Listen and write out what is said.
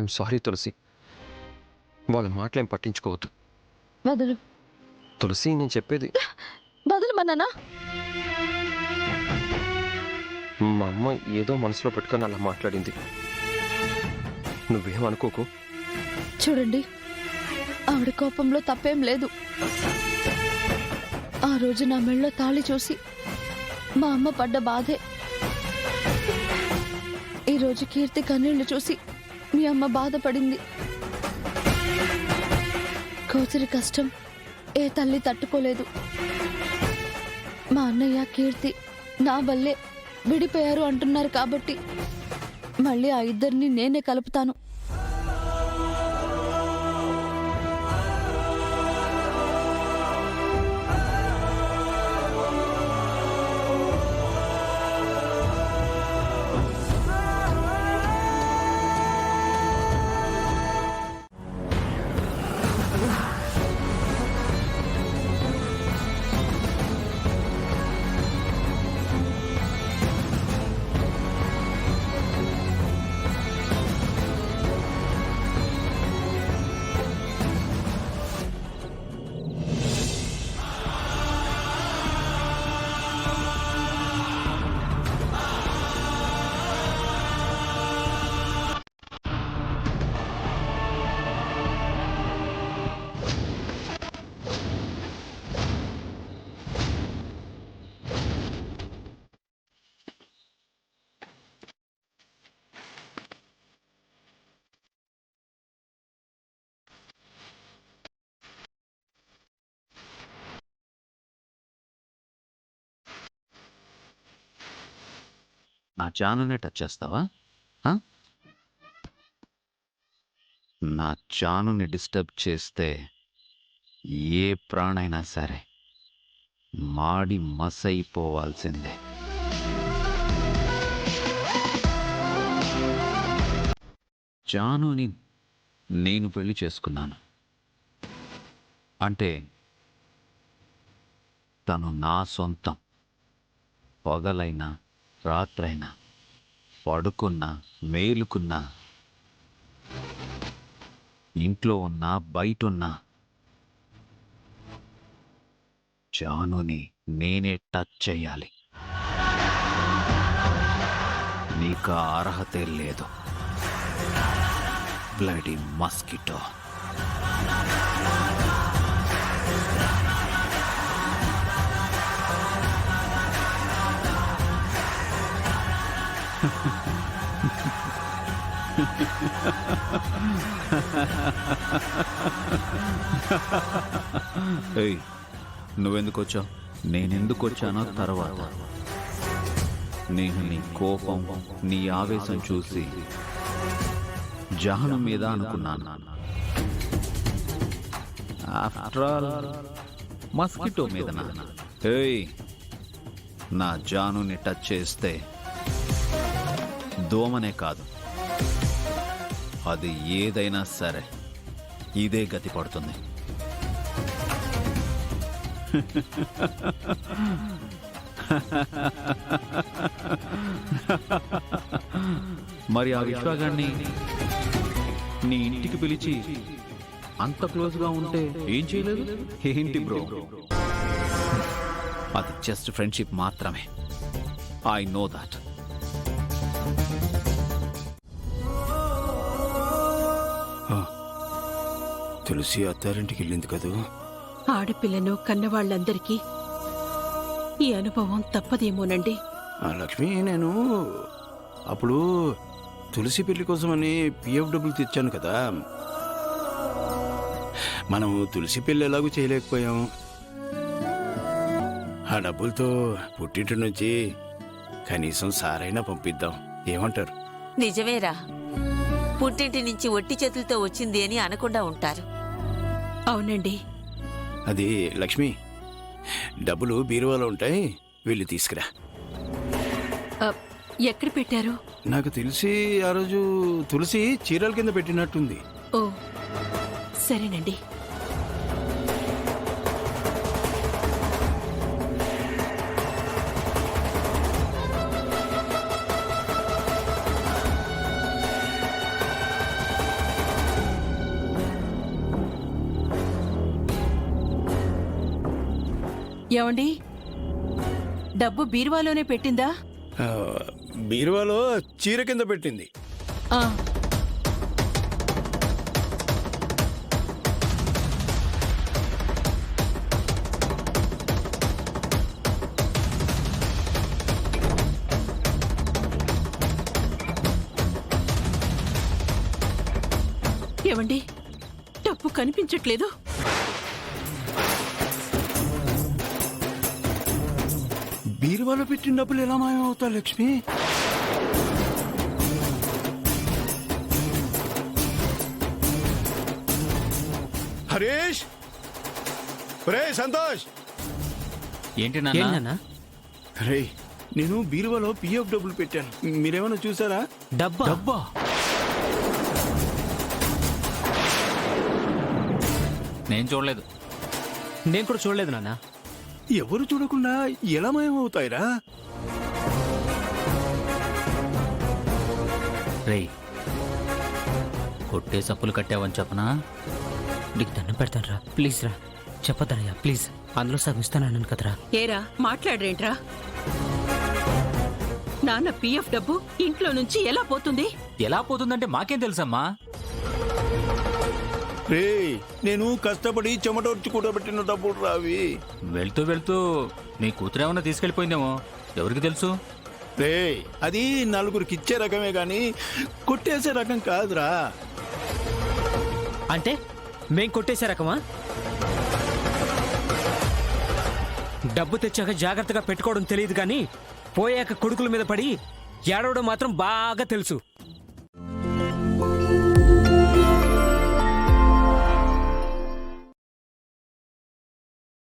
I'm sorry తులసి. వాళ్ళ మాటలేం పట్టించుకోవద్దు. వదులు. తులసి, నేను చెప్పేది. వదులుమన్నానా? మా అమ్మ ఏదో మనసులో పెట్టుకొని అలా మాట్లాడింది. నువ్వేం అనుకోకు. చూడండి, ఆవిడ కోపంలో తప్పేం లేదు. ఆ రోజు నా మెళ్ళో తాళి చూసి మా అమ్మ పడ్డ బాధే. ఈరోజు కీర్తి కన్నీళ్లు చూసి మీ అమ్మ బాధపడింది. కూతురి కష్టం ఏ తల్లి తట్టుకోలేదు. మా అన్నయ్య కీర్తి నా వల్లే విడిపోయారు అంటున్నారు కాబట్టి మళ్ళీ ఆ ఇద్దరిని నేనే కలుపుతాను. నా జానునే టచ్ చేస్తావా? నా జానుని డిస్టర్బ్ చేస్తే ఏ ప్రాణైనా సరే మాడి మసైపోవాల్సిందే. జానుని నేను పెళ్లి చేసుకున్నాను అంటే తను నా సొంతం. పగలైనా రాత్రైనా, పడుకున్నా మేలుకున్నా, ఇంట్లో ఉన్నా బయటున్నా జానుని నేనే టచ్ చేయాలి. నీకు ఆ అర్హతే లేదు, బ్లడీ మస్కిటో. ఏయ్, నువ్వెందుకు వచ్చావు? నేనెందుకు వచ్చానో తర్వాత. నేను నీ కోపం, నీ ఆవేశం చూసి జాను మీద అనుకున్నాను. ఆఫ్టర్ ఆల్ మస్కిటో మీదనా? ఏయ్, నా జానుని టచ్ చేస్తే దోమనే కాదు, అది ఏదైనా సరే ఇదే గతి పడుతుంది. మరి ఆ విశ్వాగాన్ని నీ ఇంటికి పిలిచి అంత క్లోజ్గా ఉంటే ఏం చేయలేదు? ఏంటి బ్రో, అది జస్ట్ ఫ్రెండ్షిప్ మాత్రమే. I know that. తులసి అత్తారింటికి వెళ్ళింది కదూ. ఆడపిల్లను కన్నవాళ్ళందరికీ ఈ అనుభవం తప్పదేమోనండి. లక్ష్మి, నేను అప్పుడు తులసి పెళ్లి కోసమని పిఎఫ్ డబ్బులు తెచ్చాను కదా. మనం తులసి పెళ్లి ఎలాగూ చేయలేకపోయాం. ఆ డబ్బులతో పుట్టింటి నుంచి కనీసం సారైనా పంపిద్దాం, ఏమంటారు? నిజమేరా, పుట్టింటి నుంచి ఒట్టి చేతులతో వచ్చింది అని అనకుండా ఉంటారు. అవునండి. అది లక్ష్మి, డబ్బులు బీరువాలో ఉంటాయి, వెళ్ళి తీసుకురా. ఎక్కడ పెట్టారు? నాకు తెలిసి ఆ రోజు తులసి చీరల కింద పెట్టినట్టుంది. ఓ, సరేనండి. ఏమండి డబ్బు బీరువాలోనే పెట్టిందా? ఆ, బీరువాలో చీర కింద పెట్టింది. ఆ, ఏమండి డబ్బు కనిపించట్లేదు. బీరువాలో పెట్టిన డబ్బులు ఎలా మాయమవుతా లక్ష్మి? హరీష్, రే సంతోష్, ఏంటి నాన్న? రే నేను బీరువాలో పిఎఫ్ డబ్బులు పెట్టాను, మీరేమైనా చూసారా? డబ్బా? నేను చూడలేదు. నేను కూడా చూడలేదు నాన్న. ఎవరు చూడకుండా ఎలా మాయమవుతాయిరా? రేయ్, కొట్టే సప్పులు కట్టావని చెప్పనా? నీకు దండం పెడతాను రా, ప్లీజ్ రా, చెప్పదనయ్యా ప్లీజ్. అందులో సగం ఇస్తానన్నాను కదరా. ఏరా మాట్లాడరేంట్రా? నాన్న పిఎఫ్ డబ్బు ఇంట్లో నుంచి ఎలా పోతుంది? ఎలా పోతుందంటే మాకేం తెలుసమ్మా? రే నేను కష్టపడి చెమటోర్చి కూడబెట్టిన డబ్బులు రావి. వెళ్తూ వెళ్తూ నీ కూతురేమన్నా తీసుకెళ్ళిపోయిందేమో, ఎవరికి తెలుసు? రే అది నలుగురికి ఇచ్చే రకమే గాని కొట్టేసే రకం కాదురా. అంటే మేం కొట్టేసే రకమా? డబ్బు తెచ్చాక జాగ్రత్తగా పెట్టుకోవడం తెలియదు కానీ పోయాక కొడుకుల మీద పడి ఏడవడం మాత్రం బాగా తెలుసు.